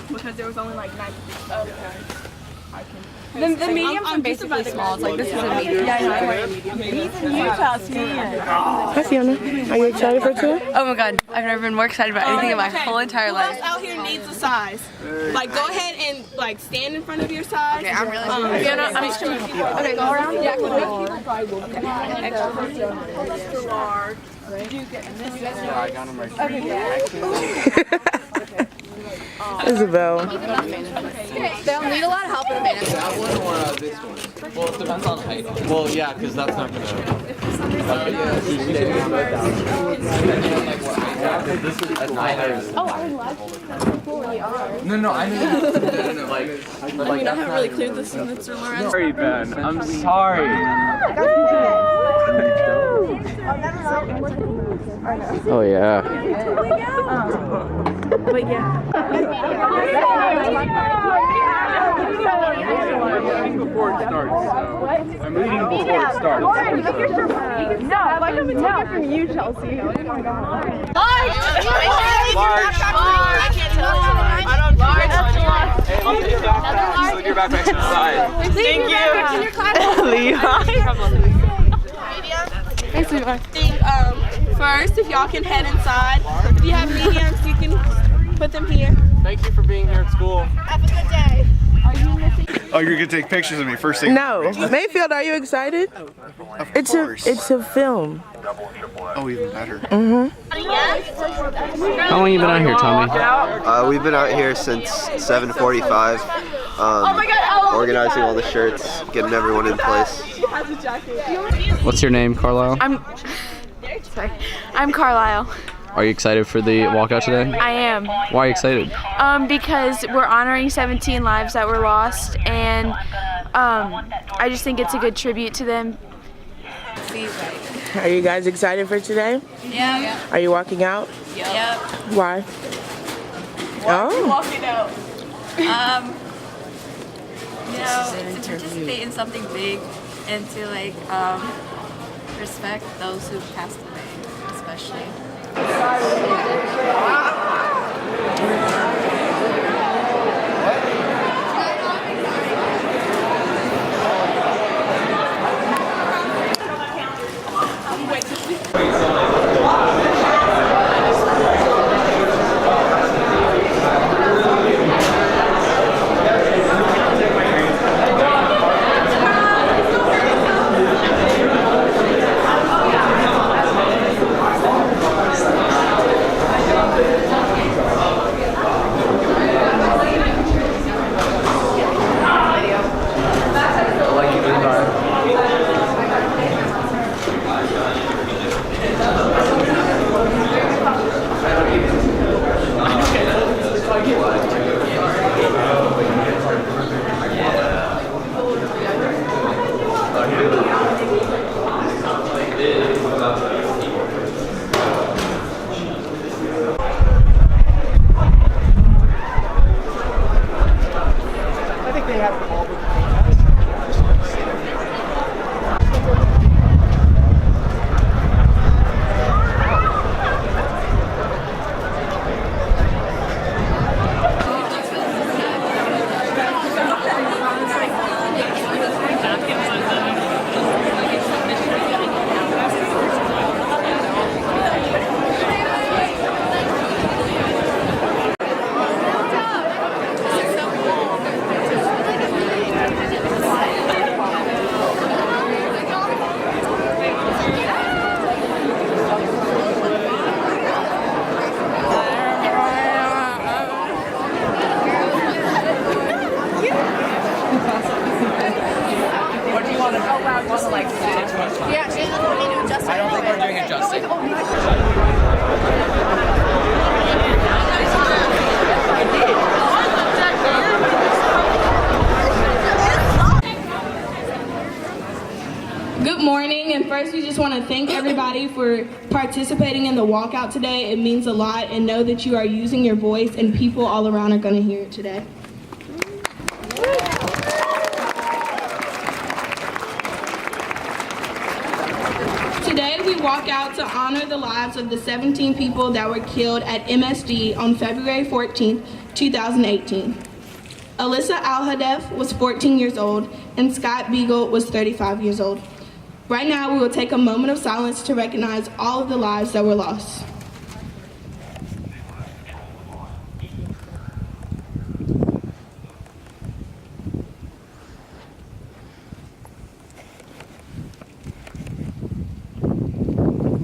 because there was only like 9 people. Okay. The mediums are basically small. It's like this is a medium. Yeah, I wear a medium. He's in Utah skiing. Hi, Fiona. Are you excited for today? Oh my god, I've never been more excited about anything in my whole entire life. Who else out here needs a size? Like, go ahead and like stand in front of your size. Okay, I'm really Fiona, I'm just gonna help you. Okay, go around. Yeah, extra large. I got him right here. Isabel. They'll need a lot of help in a minute. That one or this one? Well, it depends on height. Well, yeah, because that's not gonna. Oh, I like No, I mean, I mean, I haven't really cleared this in Mr. Lawrence. sorry, Ben. I'm sorry. Oh yeah. But yeah. I'm eating before it starts. I'm eating before it starts. No, like I'm taking it from you, Chelsea. Oh my god. I can't tell. I don't large. Hey, I'll take your backpack. Just your backpack to the side. Thank you. Thanks, Levi. First, if y'all can head inside. If you have mediums, you can put them here. Thank you for being here at school. Have a good day. Oh, you're gonna take pictures of me first thing? No. Mayfield, are you excited? Of It's course. it's a film. Oh, even better. How long you been out here, Tommy? We've been out here since 7:45, organizing all the shirts, getting everyone in place. What's your name, Carlisle? I'm Carlisle. Are you excited for the walkout today? I am. Why are you excited? Because we're honoring 17 lives that were lost, and I just think it's a good tribute to them. Are you guys excited for today? Yeah. Are you walking out? Yep. Why? Oh. Walking out. You know, to participate in something big and to like respect those who passed away, especially. I don't think we're doing it justice. Good morning, and first we just want to thank everybody for participating in the walkout today. It means a lot, and know that you are using your voice and people all around are going to hear it today. Today we walk out to honor the lives of the 17 people that were killed at MSD on February 14th, 2018. Alyssa Alhadef was 14 years old, and Scott Beagle was 35 years old. Right now, we will take a moment of silence to recognize all of the lives that were lost.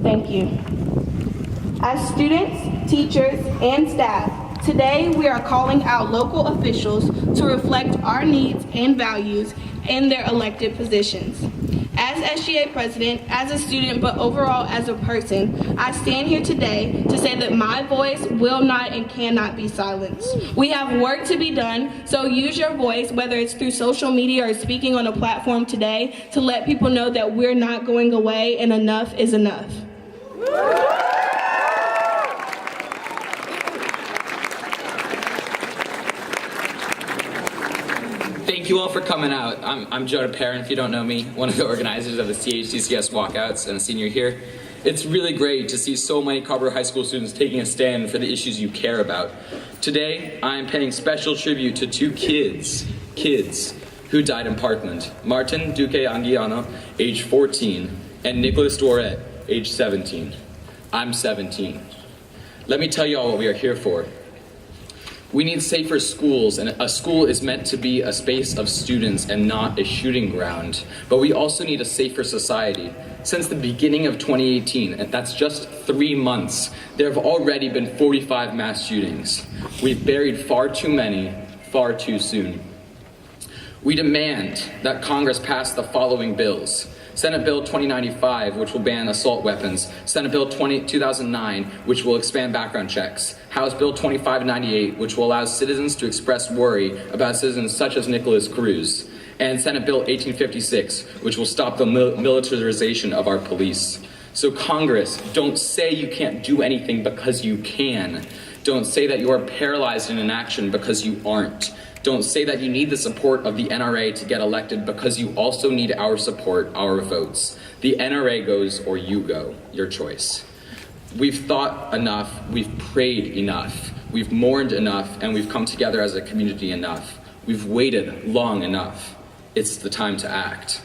Thank you. As students, teachers, and staff, today we are calling out local officials to reflect our needs and values in their elected positions. As SGA president, as a student, but overall as a person, I stand here today to say that my voice will not and cannot be silenced. We have work to be done, so use your voice, whether it's through social media or speaking on a platform today, to let people know that we're not going away and enough is enough. Thank you all for coming out. I'm Joe DeParent, if you don't know me, one of the organizers of the CHCCS walkouts and a senior here. It's really great to see so many Carver High School students taking a stand for the issues you care about. Today, I am paying special tribute to two kids who died in Parkland. Martin Duque Anguiano, age 14, and Nicholas Doret, age 17. I'm 17. Let me tell you all what we are here for. We need safer schools, and a school is meant to be a space of students and not a shooting ground. But we also need a safer society. Since the beginning of 2018, and that's just 3 months, there have already been 45 mass shootings. We've buried far too many, far too soon. We demand that Congress pass the following bills. Senate Bill 2095, which will ban assault weapons. Senate Bill 2009, which will expand background checks. House Bill 2598, which will allow citizens to express worry about citizens such as Nicholas Cruz. And Senate Bill 1856, which will stop the militarization of our police. So Congress, don't say you can't do anything because you can. Don't say that you are paralyzed in inaction because you aren't. Don't say that you need the support of the NRA to get elected because you also need our support, our votes. The NRA goes or you go, your choice. We've thought enough, we've prayed enough, we've mourned enough, and we've come together as a community enough. We've waited long enough. It's the time to act.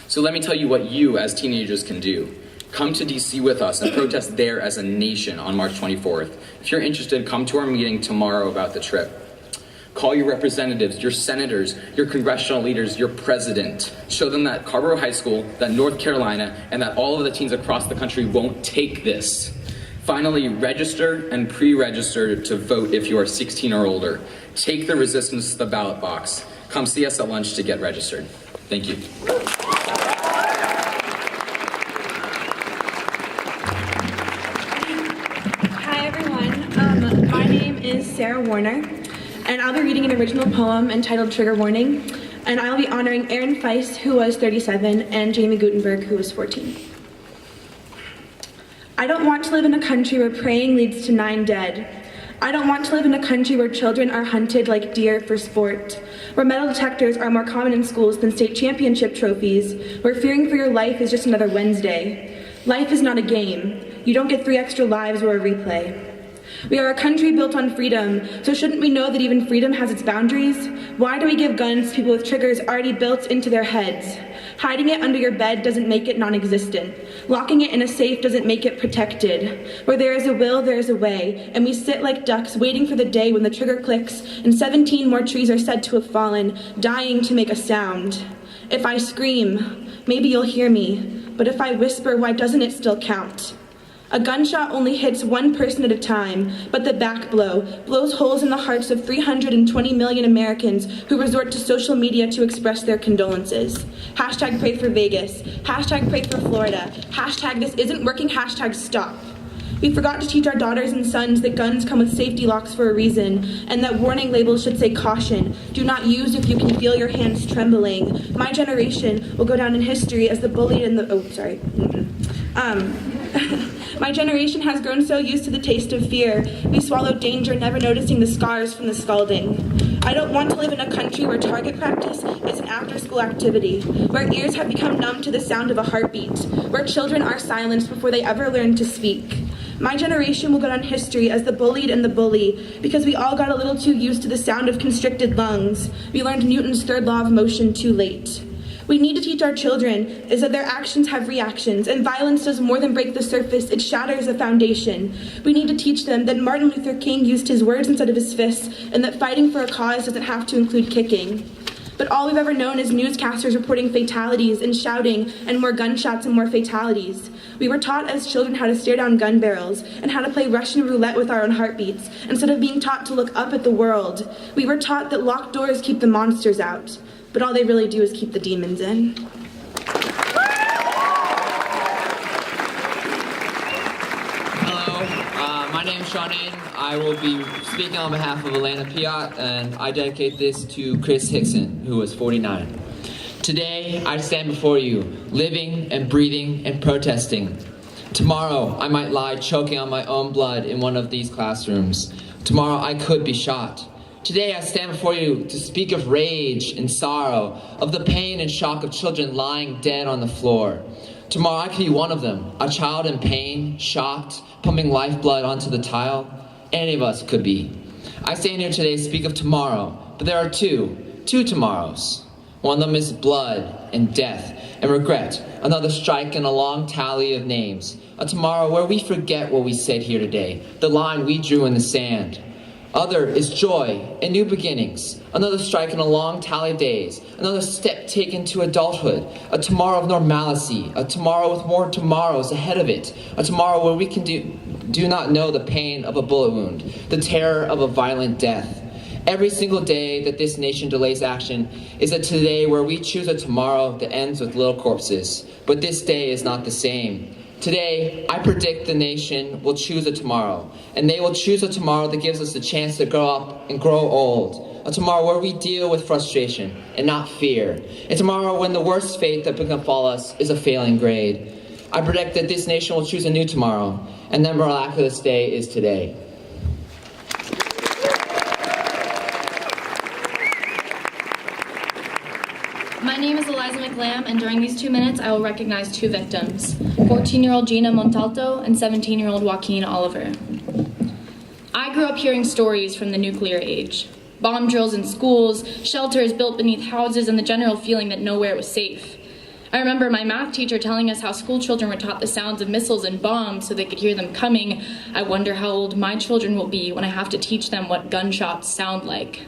So let me tell you what you as teenagers can do. Come to DC with us and protest there as a nation on March 24th. If you're interested, come to our meeting tomorrow about the trip. Call your representatives, your senators, your congressional leaders, your president. Show them that Carver High School, that North Carolina, and that all of the teens across the country won't take this. Finally, register and pre-register to vote if you are 16 or older. Take the resistance to the ballot box. Come see us at lunch to get registered. Thank you. Hi everyone, my name is Sarah Warner, and I'll be reading an original poem entitled Trigger Warning, and I'll be honoring Aaron Feist, who was 37, and Jamie Gutenberg, who was 14. I don't want to live in a country where praying leads to 9 dead. I don't want to live in a country where children are hunted like deer for sport, where metal detectors are more common in schools than state championship trophies, where fearing for your life is just another Wednesday. Life is not a game. You don't get 3 extra lives or a replay. We are a country built on freedom, so shouldn't we know that even freedom has its boundaries? Why do we give guns to people with triggers already built into their heads? Hiding it under your bed doesn't make it non-existent. Locking it in a safe doesn't make it protected. Where there is a will, there is a way, and we sit like ducks waiting for the day when the trigger clicks and 17 more trees are said to have fallen, dying to make a sound. If I scream, maybe you'll hear me, but if I whisper, why doesn't it still count? A gunshot only hits one person at a time, but the back blow blows holes in the hearts of 320 million Americans who resort to social media to express their condolences. Hashtag pray for Vegas. Hashtag pray for Florida. Hashtag this isn't working. Hashtag stop. We forgot to teach our daughters and sons that guns come with safety locks for a reason, and that warning labels should say caution. Do not use if you can feel your hands trembling. My generation will go down in history as the bullied and the, My generation has grown so used to the taste of fear, we swallow danger, never noticing the scars from the scalding. I don't want to live in a country where target practice is an after-school activity, where ears have become numb to the sound of a heartbeat, where children are silenced before they ever learn to speak. My generation will go down history as the bullied and the bully because we all got a little too used to the sound of constricted lungs. We learned Newton's third law of motion too late. We need to teach our children is that their actions have reactions, and violence does more than break the surface, it shatters the foundation. We need to teach them that Martin Luther King used his words instead of his fists, and that fighting for a cause doesn't have to include kicking. But all we've ever known is newscasters reporting fatalities and shouting and more gunshots and more fatalities. We were taught as children how to stare down gun barrels and how to play Russian roulette with our own heartbeats, instead of being taught to look up at the world. We were taught that locked doors keep the monsters out, but all they really do is keep the demons in. Hello, my name is Sean Aiden. I will be speaking on behalf of Elena Piat, and I dedicate this to Chris Hickson, who was 49. Today, I stand before you, living and breathing and protesting. Tomorrow, I might lie choking on my own blood in one of these classrooms. Tomorrow, I could be shot. Today, I stand before you to speak of rage and sorrow, of the pain and shock of children lying dead on the floor. Tomorrow, I could be one of them, a child in pain, shocked, pumping lifeblood onto the tile. Any of us could be. I stand here today to speak of tomorrow, but there are two tomorrows. One of them is blood and death and regret, another strike in a long tally of names. A tomorrow where we forget what we said here today, the line we drew in the sand. Other is joy and new beginnings, another strike in a long tally of days, another step taken to adulthood, a tomorrow of normalcy, a tomorrow with more tomorrows ahead of it, a tomorrow where we can do not know the pain of a bullet wound, the terror of a violent death. Every single day that this nation delays action is a today where we choose a tomorrow that ends with little corpses. But this day is not the same. Today, I predict the nation will choose a tomorrow, and they will choose a tomorrow that gives us the chance to grow up and grow old. A tomorrow where we deal with frustration and not fear. A tomorrow when the worst fate that can befall us is a failing grade. I predict that this nation will choose a new tomorrow, and that miraculous day is today. My name is Eliza McLam, and during these 2 minutes, I will recognize two victims, 14-year-old Gina Montalto and 17-year-old Joaquin Oliver. I grew up hearing stories from the nuclear age. Bomb drills in schools, shelters built beneath houses, and the general feeling that nowhere was safe. I remember my math teacher telling us how school children were taught the sounds of missiles and bombs so they could hear them coming. I wonder how old my children will be when I have to teach them what gunshots sound like.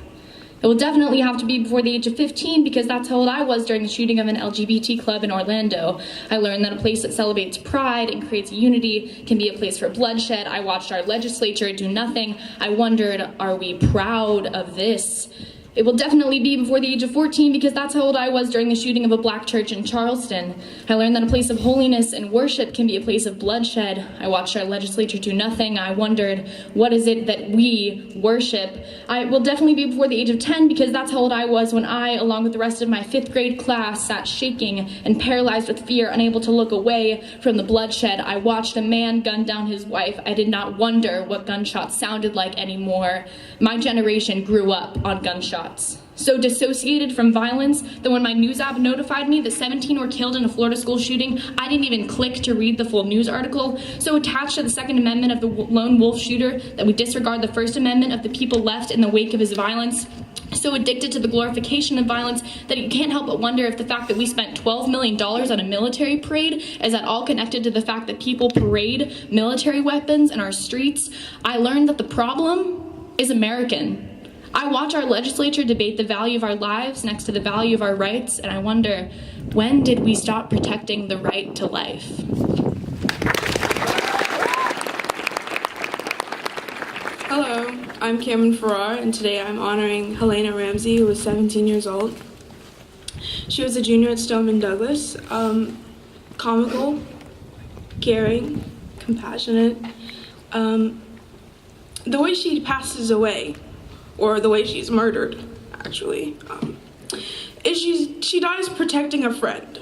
It will definitely have to be before the age of 15 because that's how old I was during the shooting of an LGBT club in Orlando. I learned that a place that celebrates pride and creates unity can be a place for bloodshed. I watched our legislature do nothing. I wondered, are we proud of this? It will definitely be before the age of 14 because that's how old I was during the shooting of a black church in Charleston. I learned that a place of holiness and worship can be a place of bloodshed. I watched our legislature do nothing. I wondered, what is it that we worship? I will definitely be before the age of 10 because that's how old I was when I, along with the rest of my 5th grade class, sat shaking and paralyzed with fear, unable to look away from the bloodshed. I watched a man gun down his wife. I did not wonder what gunshots sounded like anymore. My generation grew up on gunshots. So dissociated from violence that when my news app notified me that 17 were killed in a Florida school shooting, I didn't even click to read the full news article. So attached to the Second Amendment of the lone wolf shooter that we disregard the First Amendment of the people left in the wake of his violence. So addicted to the glorification of violence that you can't help but wonder if the fact that we spent $12 million on a military parade is at all connected to the fact that people parade military weapons in our streets. I learned that the problem is American. I watch our legislature debate the value of our lives next to the value of our rights, and I wonder, when did we stop protecting the right to life? Hello, I'm Cameron Farrar, and today I'm honoring Helena Ramsey, who was 17 years old. She was a junior at Stoneman Douglas, comical, caring, compassionate. The way she passes away, or the way she's murdered, actually, is she dies protecting a friend.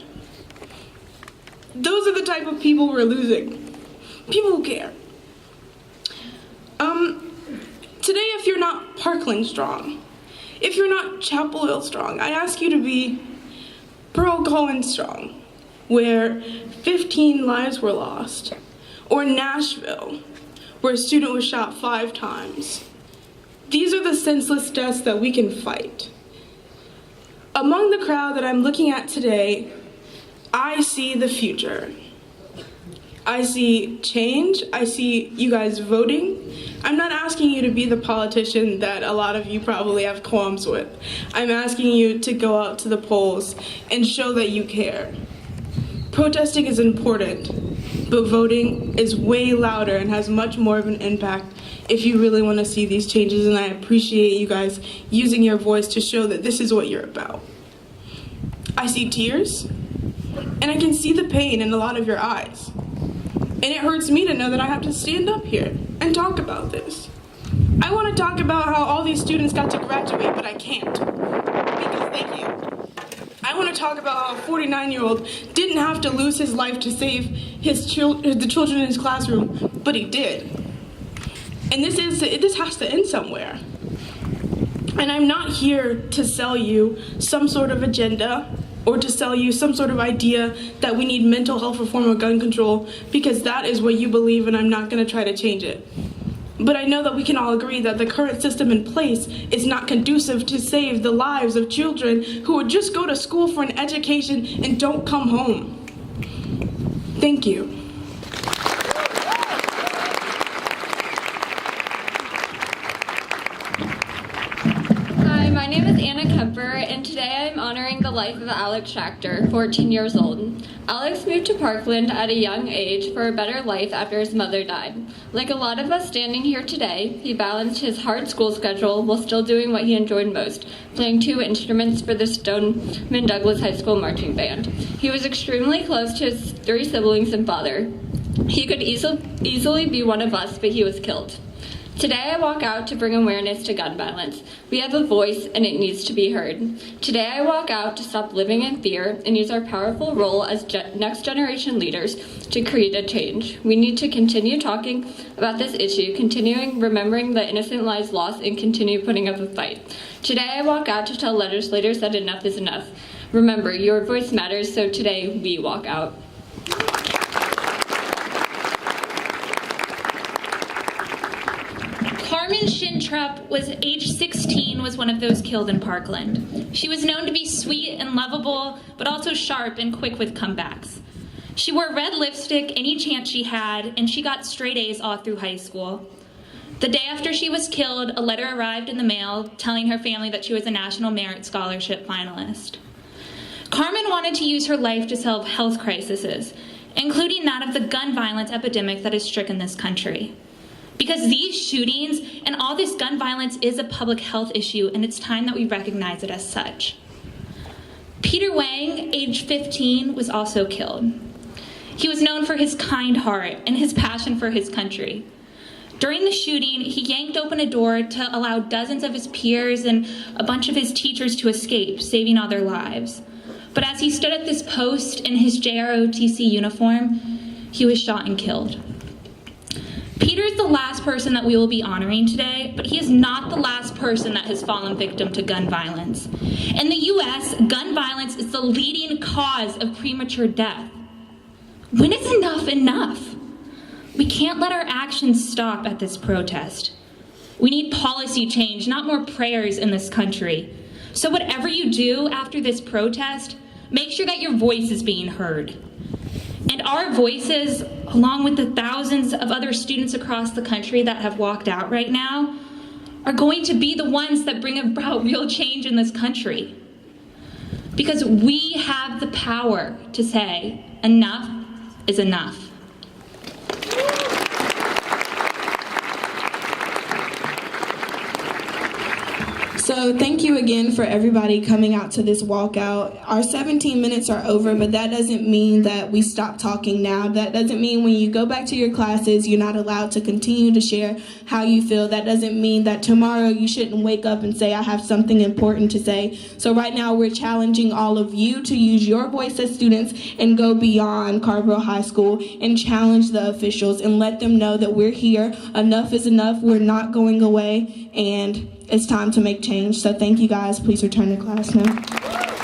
Those are the type of people we're losing. People who care. Today, if you're not Parkland strong, if you're not Chapel Hill strong, I ask you to be Pearl Cohen strong, where 15 lives were lost, or Nashville, where a student was shot 5 times. These are the senseless deaths that we can fight. Among the crowd that I'm looking at today, I see the future. I see change. I see you guys voting. I'm not asking you to be the politician that a lot of you probably have qualms with. I'm asking you to go out to the polls and show that you care. Protesting is important, but voting is way louder and has much more of an impact if you really want to see these changes, and I appreciate you guys using your voice to show that this is what you're about. I see tears, and I can see the pain in a lot of your eyes. And it hurts me to know that I have to stand up here and talk about this. I want to talk about how all these students got to graduate, but I can't, because they can't. I want to talk about how a 49-year-old didn't have to lose his life to save the children in his classroom, but he did. And this has to end somewhere. And I'm not here to sell you some sort of agenda or to sell you some sort of idea that we need mental health reform or gun control, because that is what you believe and I'm not going to try to change it. But I know that we can all agree that the current system in place is not conducive to save the lives of children who would just go to school for an education and don't come home. Thank you. Hi, my name is Anna Kemper, and today I'm honoring the life of Alex Schachter, 14 years old. Alex moved to Parkland at a young age for a better life after his mother died. Like a lot of us standing here today, he balanced his hard school schedule while still doing what he enjoyed most, playing 2 instruments for the Stoneman Douglas High School Marching Band. He was extremely close to his 3 siblings and father. He could easily be one of us, but he was killed. Today I walk out to bring awareness to gun violence. We have a voice and it needs to be heard. Today I walk out to stop living in fear and use our powerful role as next generation leaders to create a change. We need to continue talking about this issue, continuing remembering the innocent lives lost, and continue putting up a fight. Today I walk out to tell legislators that enough is enough. Remember, your voice matters, so today we walk out. Carmen Shintrup was age 16, was one of those killed in Parkland. She was known to be sweet and lovable, but also sharp and quick with comebacks. She wore red lipstick any chance she had, and she got straight A's all through high school. The day after she was killed, a letter arrived in the mail telling her family that she was a National Merit Scholarship finalist. Carmen wanted to use her life to solve health crises, including that of the gun violence epidemic that has stricken this country. Because these shootings and all this gun violence is a public health issue, and it's time that we recognize it as such. Peter Wang, age 15, was also killed. He was known for his kind heart and his passion for his country. During the shooting, he yanked open a door to allow dozens of his peers and a bunch of his teachers to escape, saving all their lives. But as he stood at this post in his JROTC uniform, he was shot and killed. Peter is the last person that we will be honoring today, but he is not the last person that has fallen victim to gun violence. In the U.S., gun violence is the leading cause of premature death. When is enough enough? We can't let our actions stop at this protest. We need policy change, not more prayers in this country. So whatever you do after this protest, make sure that your voice is being heard. And our voices, along with the thousands of other students across the country that have walked out right now, are going to be the ones that bring about real change in this country. Because we have the power to say, enough is enough. So thank you again for everybody coming out to this walkout. Our 17 minutes are over, but that doesn't mean that we stop talking now. That doesn't mean when you go back to your classes, you're not allowed to continue to share how you feel. That doesn't mean that tomorrow you shouldn't wake up and say, I have something important to say. So right now we're challenging all of you to use your voice as students and go beyond Carrboro High School and challenge the officials and let them know that we're here. Enough is enough. We're not going away, and it's time to make change. So thank you guys. Please return to class now.